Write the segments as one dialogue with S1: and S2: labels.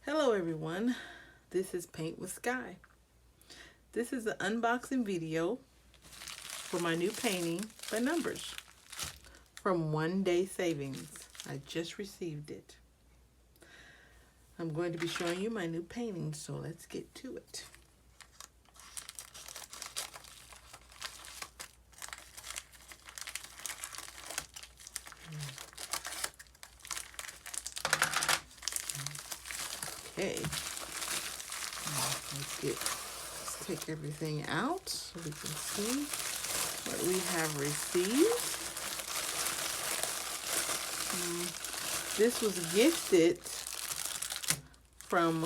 S1: Hello everyone, this is Paint with Sky. This is an unboxing video for my new painting by numbers from Onedaysaving. I just received it. I'm going to be showing you my new painting, so let's get to it. Okay, let's take everything out so we can see what we have received. This was gifted from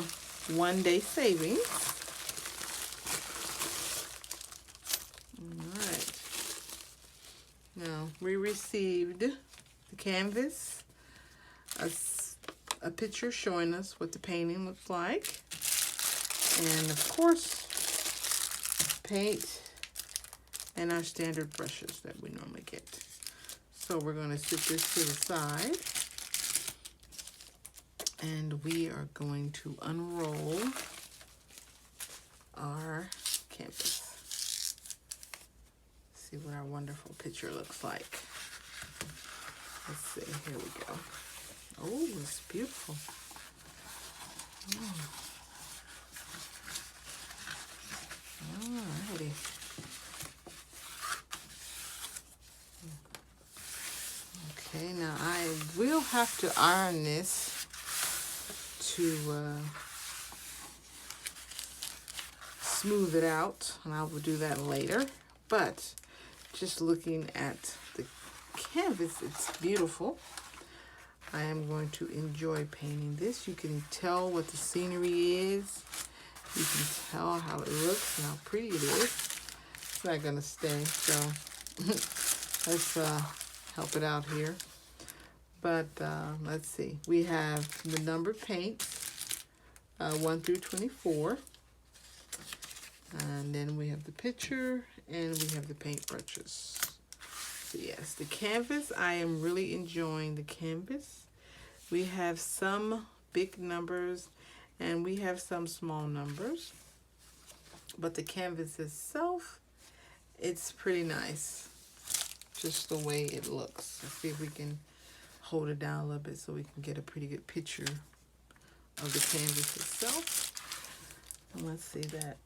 S1: Onedaysaving. Alright, now we received the canvas, a picture showing us what the painting looks like, and of course paint and our standard brushes that we normally get. So we're going to set this to the side and we are going to unroll our canvas. See what our wonderful picture looks like. Let's see, here we go. Oh, it's beautiful. Alrighty. Okay, now I will have to iron this to smooth it out, and I will do that later. But just looking at the canvas, it's beautiful. I am going to enjoy painting this. You can tell what the scenery is. You can tell how it looks and how pretty it is. It's not going to stay, so let's help it out here. But let's see. We have the numbered paints, 1 through 24. And then we have the picture and we have the paint brushes. So yes, the canvas, I am really enjoying the canvas. We have some big numbers and we have some small numbers. But the canvas itself, it's pretty nice. Just the way it looks. Let's see if we can hold it down a little bit so we can get a pretty good picture of the canvas itself. And let's see that.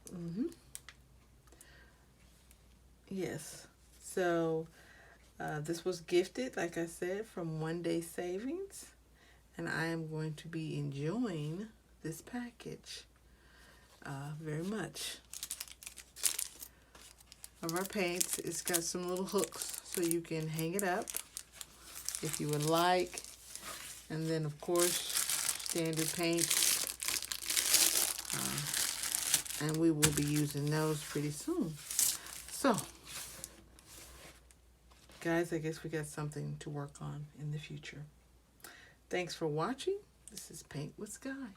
S1: Yes. So this was gifted, like I said, from Onedaysaving, and I am going to be enjoying this package very much. Of our paints, it's got some little hooks so you can hang it up if you would like, and then of course standard paints, and we will be using those pretty soon. So guys, I guess we got something to work on in the future. Thanks for watching. This is Paint with Sky.